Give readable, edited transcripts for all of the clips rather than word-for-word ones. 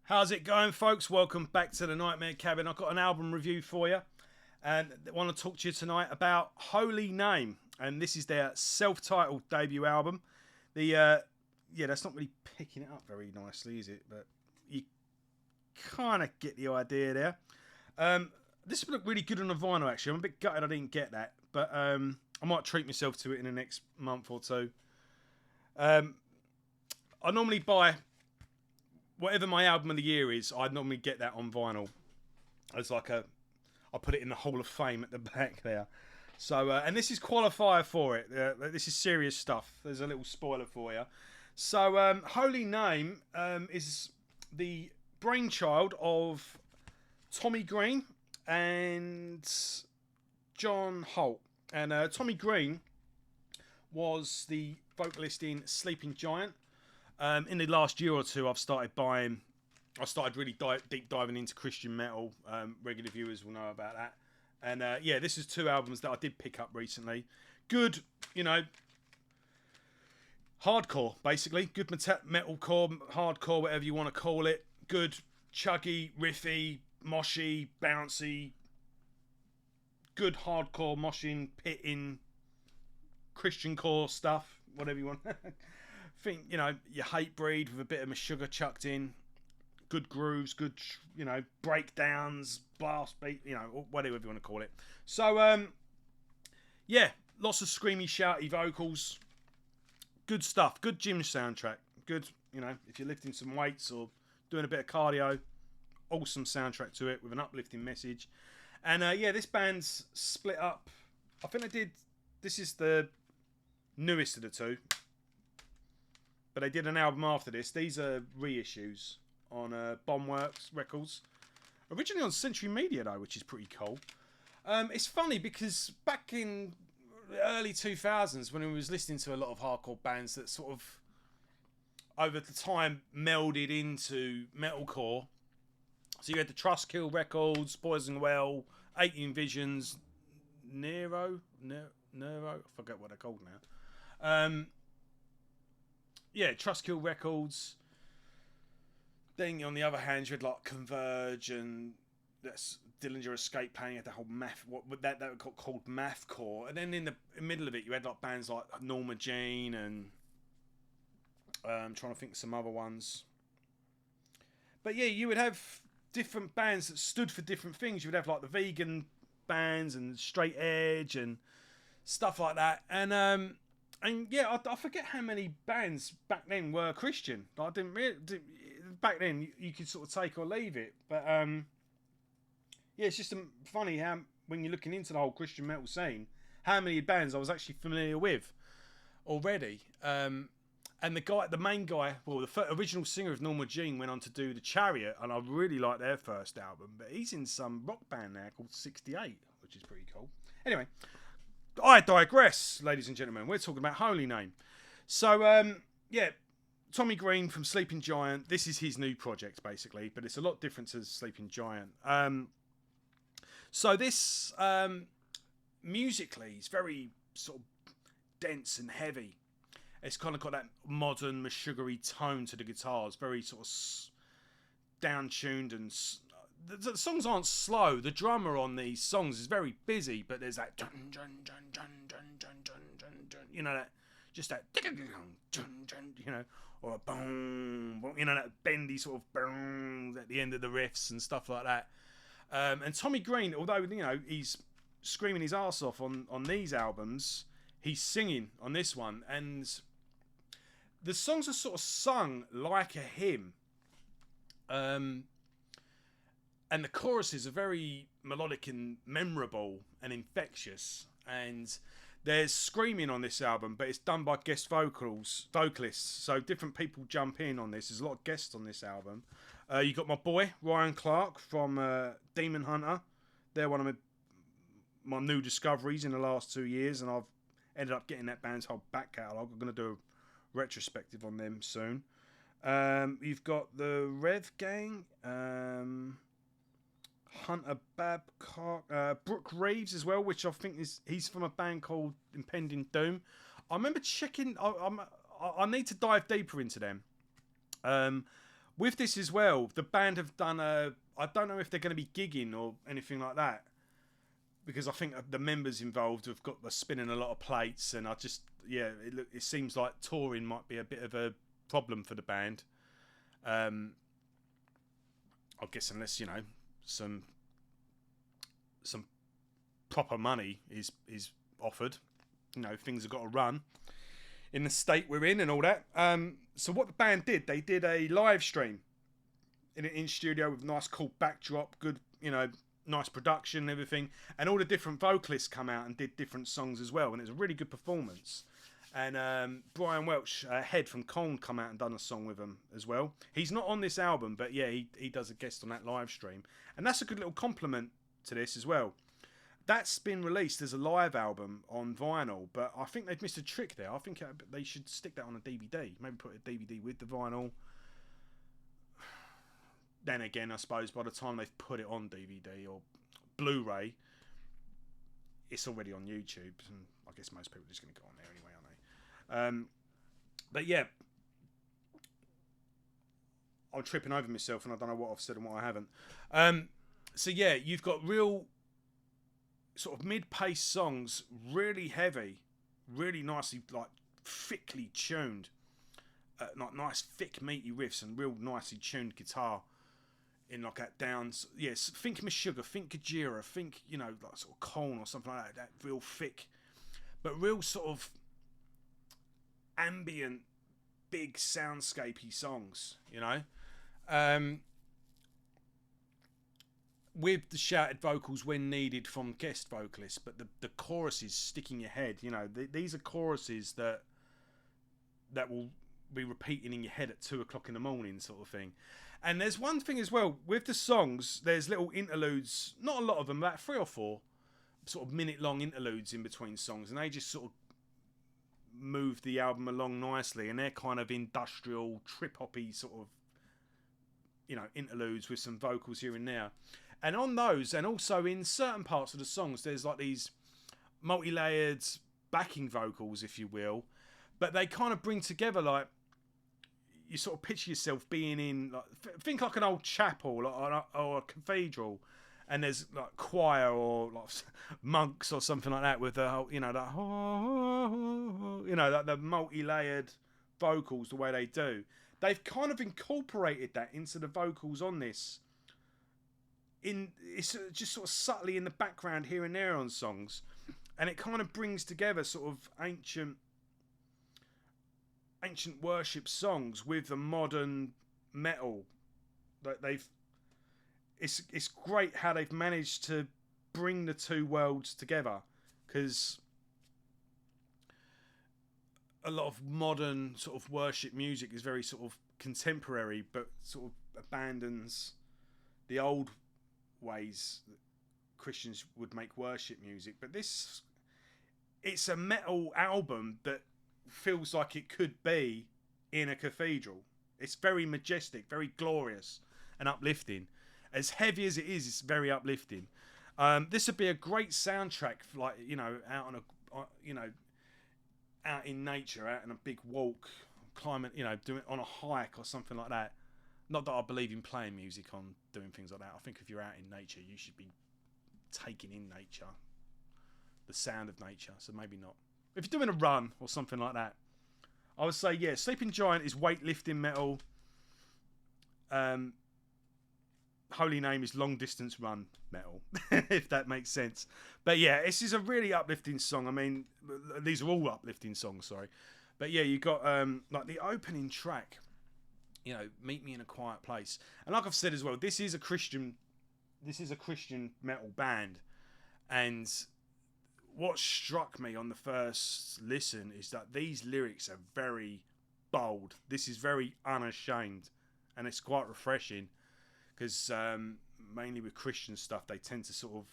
How's it going, folks? Welcome back to the Nightmare Cabin. I've got an album review for you, and I want to talk to you tonight about HolyName, and this is their self-titled debut album. That's not really picking it up very nicely, is it? But you kind of get the idea there. This would look really good on the vinyl, actually. I'm a bit gutted I didn't get that, but I might treat myself to it in the next month or two. I normally buy whatever my album of the year is. I normally get that on vinyl as like I put it in the Hall of Fame at the back there. So and this is qualifier for it. This is serious stuff. There's a little spoiler for you. So HolyName is the brainchild of Tommy Green and John Holt. And Tommy Green was the vocalist in Sleeping Giant. In the last year or two, I started really deep diving into Christian metal. Regular viewers will know about that. And this is two albums that I did pick up recently. Good, hardcore, basically. Good metalcore, hardcore, whatever you want to call it. Good, chuggy, riffy, moshy, bouncy. Good hardcore, moshing, pitting, Christian core stuff, whatever you want. Think, your hate breed with a bit of sugar chucked in. Good grooves, good, breakdowns, blast beat, whatever you want to call it. So, lots of screamy, shouty vocals. Good stuff. Good gym soundtrack. Good, if you're lifting some weights or doing a bit of cardio. Awesome soundtrack to it with an uplifting message. And, this band's split up. I think this is the newest of the two. But they did an album after this. These are reissues on Bombworks Records. Originally on Century Media, though, which is pretty cool. It's funny because back in the early 2000s, when I was listening to a lot of hardcore bands that sort of, over the time, melded into metalcore. So you had the Trustkill Records, Poison Well, 18 Visions, Nero, I forget what they're called now. Trustkill Records. Then on the other hand, you had like Converge and that's Dillinger Escape Plan. You had the whole math, that were called mathcore. And then in the middle of it, you had like bands like Norma Jean and I'm trying to think of some other ones. But yeah, you would have different bands that stood for different things. You would have like the vegan bands and straight edge and stuff like that. And I forget how many bands back then were Christian. I didn't really. Back then, you could sort of take or leave it. But it's just funny how when you're looking into the whole Christian metal scene, how many bands I was actually familiar with already. And the main guy, the original singer of Norma Jean went on to do The Chariot, and I really like their first album. But he's in some rock band now called 68, which is pretty cool. Anyway. I digress, ladies and gentlemen. We're talking about HolyName. So, Tommy Green from Sleeping Giant. This is his new project, basically, but it's a lot different to Sleeping Giant. So this, musically, is very sort of dense and heavy. It's kind of got that modern, sugary tone to the guitars. Very sort of down-tuned and... The songs aren't slow. The drummer on these songs is very busy, but there's that dun dun dun dun dun dun dun dun dun, that just that or a boom, that bendy sort of boom at the end of the riffs and stuff like that. And Tommy Green, although he's screaming his ass off on these albums, he's singing on this one, and the songs are sort of sung like a hymn. And the choruses are very melodic and memorable and infectious. And there's screaming on this album, but it's done by guest vocalists. So different people jump in on this. There's a lot of guests on this album. You got my boy, Ryan Clark from Demon Hunter. They're one of my new discoveries in the last 2 years. And I've ended up getting that band's whole back catalogue. I'm going to do a retrospective on them soon. You've got the Rev Gang. Hunter Babcock, Brooke Reeves as well, which I think he's from a band called Impending Doom. I remember checking. I need to dive deeper into them. With this as well, the band have done a. I don't know if they're going to be gigging or anything like that, because I think the members involved have got spinning a lot of plates, and it seems like touring might be a bit of a problem for the band. I guess unless some proper money is offered, things have got to run in the state we're in and all that. So what the band did, they did a live stream in studio with nice cool backdrop, good, nice production and everything, and all the different vocalists come out and did different songs as well, and it was a really good performance. And Brian Welch, Head from Colne, come out and done a song with them as well. He's not on this album, but yeah, he does a guest on that live stream, and that's a good little compliment to this as well. That's been released as a live album on vinyl, but I think they've missed a trick there. I think they should stick that on a DVD. Maybe put a DVD with the vinyl. Then again, I suppose by the time they've put it on DVD or Blu-ray, it's already on YouTube, and I guess most people are just going to go on there anyway, aren't they? But yeah, I'm tripping over myself, and I don't know what I've said and what I haven't. So yeah, you've got real sort of mid-paced songs, really heavy, really nicely, like thickly tuned, like nice thick meaty riffs and real nicely tuned guitar in like that downs. Yes, think Meshuggah, think Gojira, think like sort of Colne or something like that. That real thick, but real sort of ambient, big soundscapey songs. With the shouted vocals when needed from guest vocalists, but the choruses stick in your head. These are choruses that will be repeating in your head at 2 o'clock in the morning, sort of thing. And there's one thing as well with the songs. There's little interludes, not a lot of them, about 3 or 4 sort of minute-long interludes in between songs, and they just sort of move the album along nicely. And they're kind of industrial, trip-hoppy sort of, interludes with some vocals here and there. And on those, and also in certain parts of the songs, there's like these multi-layered backing vocals, if you will, but they kind of bring together, like, you sort of picture yourself being in, like, think like an old chapel or a cathedral, and there's like choir or like monks or something like that with the whole, the multi-layered vocals the way they do. They've kind of incorporated that into the vocals on this. It's just sort of subtly in the background here and there on songs, and it kind of brings together sort of ancient worship songs with the modern metal. It's great how they've managed to bring the two worlds together, because a lot of modern sort of worship music is very sort of contemporary, but sort of abandons the old ways that Christians would make worship music. But it's a metal album that feels like it could be in a cathedral. It's very majestic, very glorious and uplifting. As heavy as it is, it's very uplifting. This would be a great soundtrack for, like, out in nature, out in a big walk, climbing, doing it on a hike or something like that. Not that I believe in playing music on doing things like that. I think if you're out in nature, you should be taking in nature, the sound of nature. So maybe not. If you're doing a run or something like that, I would say, yeah, Sleeping Giant is weightlifting metal. HolyName is long distance run metal, if that makes sense. But yeah, this is a really uplifting song. I mean, these are all uplifting songs, sorry. But yeah, you got like the opening track, Meet Me in a Quiet Place. And like I've said as well, this is a Christian metal band. And what struck me on the first listen is that these lyrics are very bold. This is very unashamed, and it's quite refreshing, because mainly with Christian stuff, they tend to sort of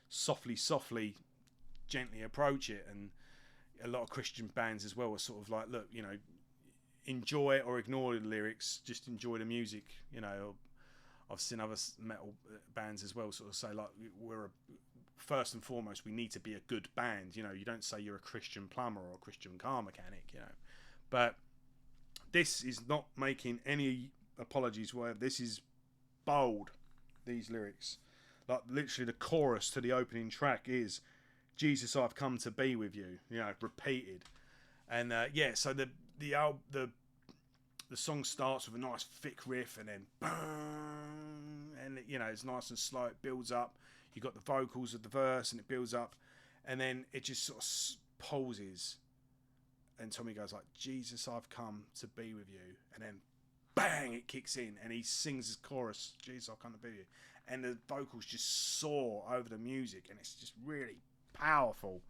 softly, gently approach it. And a lot of Christian bands as well are sort of like, look, enjoy it or ignore the lyrics, just enjoy the music. I've seen other metal bands as well sort of say, like, first and foremost, we need to be a good band. You don't say you're a Christian plumber or a Christian car mechanic, But this is not making any apologies, where this is bold, these lyrics. Like, literally the chorus to the opening track is, Jesus, I've come to be with you, you know, repeated. And yeah, so the song starts with a nice thick riff, and then boom, and you know, it's nice and slow. It builds up. You got the vocals of the verse, and it builds up, and then it just sort of pauses, and Tommy goes like, Jesus, I've come to be with you, and then bang, it kicks in, and he sings his chorus, Jesus, I've come to be with you, and the vocals just soar over the music, and it's just really powerful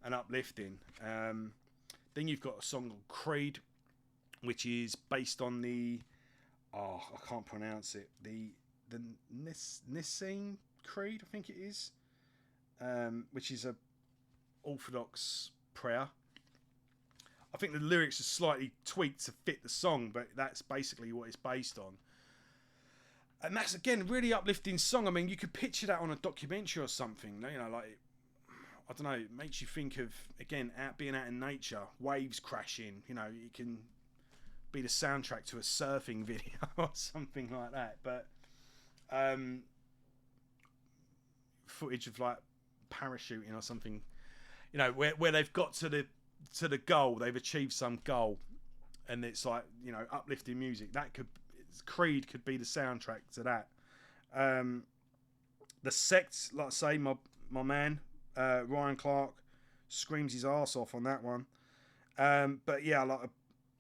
and uplifting. Then you've got a song called Creed, which is based on the, I can't pronounce it, the Nicene Creed, I think it is, which is a Orthodox prayer. I think the lyrics are slightly tweaked to fit the song, but that's basically what it's based on. And that's, again, a really uplifting song. I mean, you could picture that on a documentary or something, you know, like, I don't know, it makes you think of, again, being out in nature, waves crashing, you know, it can be the soundtrack to a surfing video or something like that. But footage of like parachuting or something, you know, where they've got to the goal, they've achieved some goal, and it's like, you know, uplifting music. Creed could be the soundtrack to that. The Sect, like I say, my man Ryan Clark screams his arse off on that one. But yeah,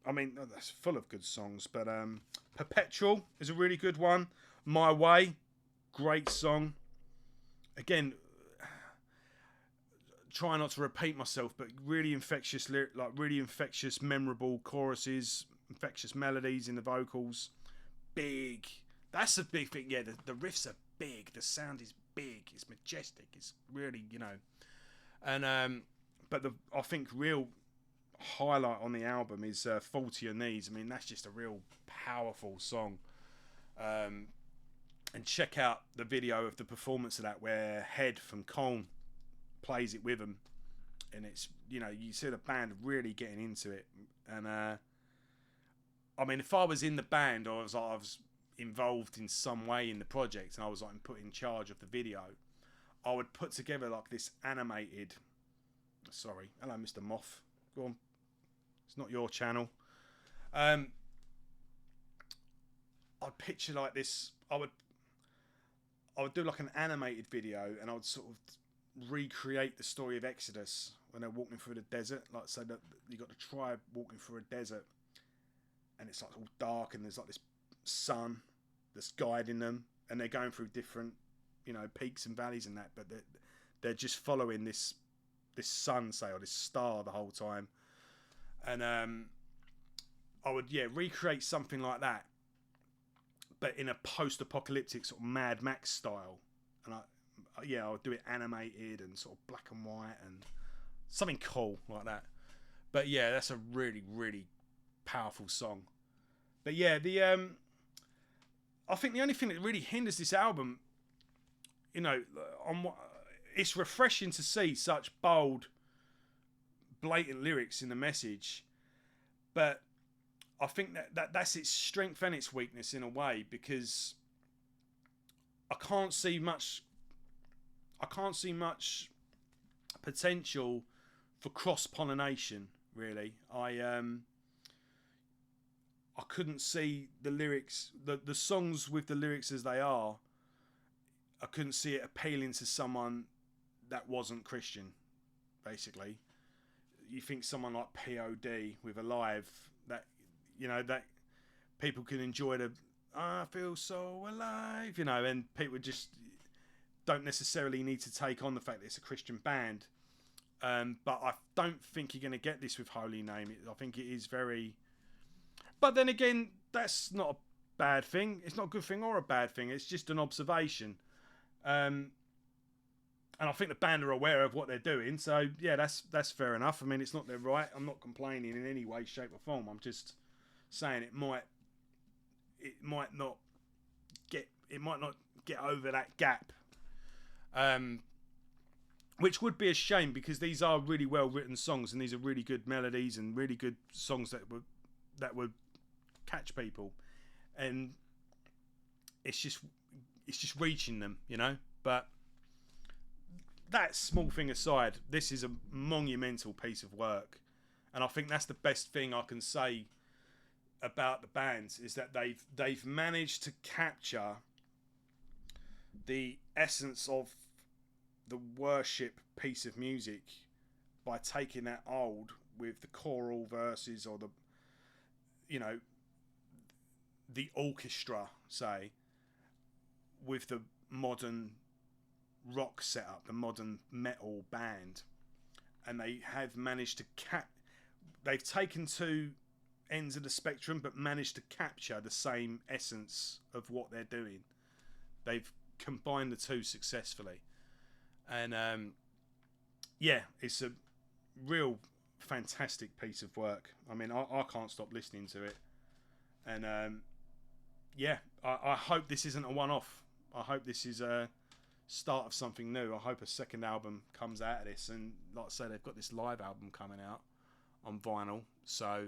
I mean, that's full of good songs. But Perpetual is a really good one. My Way, great song. Again, try not to repeat myself, but really infectious really infectious, memorable choruses, infectious melodies in the vocals. Big. That's a big thing. Yeah, the riffs are big. The sound is big. It's majestic. It's really, you know. And but I think real highlight on the album is Fall to Your Knees. I mean, that's just a real powerful song. And check out the video of the performance of that, where Head from Colne plays it with them, and it's, you know, you see the band really getting into it. And I mean, if I was in the band, or I was involved in some way in the project, and I was like put in charge of the video, I would put together like this animated. Sorry, hello, Mr. Moth. Go on, it's not your channel. I'd picture like this. I would do like an animated video, and I would sort of recreate the story of Exodus when they're walking through the desert. Like, so that you got the tribe walking through a desert, and it's like all dark, and there's like this sun that's guiding them, and they're going through different, you know, peaks and valleys and that, but they're just following this sun, say, or this star the whole time. And I would, yeah, recreate something like that, but in a post-apocalyptic sort of Mad Max style. And I would do it animated and sort of black and white and something cool like that. But yeah, that's a really, really powerful song. But yeah, I think the only thing that really hinders this album, you know, it's refreshing to see such bold, blatant lyrics in the message, but I think that's its strength and its weakness in a way, because I can't see much potential for cross-pollination, really. I couldn't see the lyrics, the songs with the lyrics as they are, I couldn't see it appealing to someone that wasn't Christian, basically. You think someone like POD with Alive, that, you know, that people can enjoy I feel so alive, you know, and people just don't necessarily need to take on the fact that it's a Christian band. But I don't think you're going to get this with HolyName. I think it is very... But then again, that's not a bad thing. It's not a good thing or a bad thing. It's just an observation. And I think the band are aware of what they're doing. So, yeah, that's fair enough. I mean, it's not their right. I'm not complaining in any way, shape or form. I'm just saying it might not get over that gap. Which would be a shame, because these are really well written songs, and these are really good melodies and really good songs that would catch people. and it's just reaching them, you know. But that small thing aside, this is a monumental piece of work, and I think that's the best thing I can say about the bands, is that they've managed to capture the essence of the worship piece of music by taking that old with the choral verses, or the, you know, the orchestra, say, with the modern rock setup, the modern metal band, and they have managed to they've taken two ends of the spectrum but managed to capture the same essence of what they're doing. They've combined the two successfully, and yeah, it's a real fantastic piece of work. I mean, I can't stop listening to it, and yeah, I hope this isn't a one-off. I hope this is a start of something new. I hope a second album comes out of this, and like I say, they've got this live album coming out on vinyl, so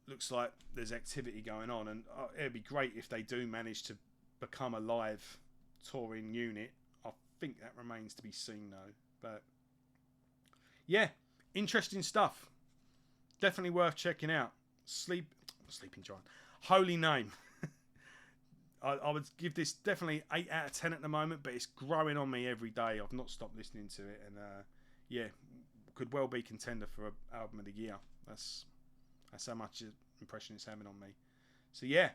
looks like there's activity going on, and it'd be great if they do manage to become a live touring unit. I think that remains to be seen though, but yeah, interesting stuff. Definitely worth checking out. Sleeping Giant, HolyName. I would give this definitely 8 out of 10 at the moment, but it's growing on me every day. I've not stopped listening to it, and yeah, could well be contender for album of the year. That's how much impression it's having on me. So yeah,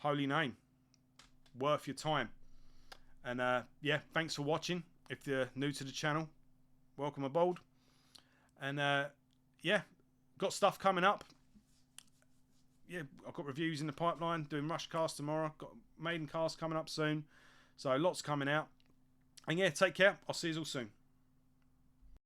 HolyName, worth your time. And yeah, thanks for watching. If you're new to the channel, welcome aboard. And yeah, got stuff coming up. Yeah, I've got reviews in the pipeline, doing Rushcast tomorrow, got Maidencast coming up soon, so lots coming out. And yeah, take care, I'll see you all soon.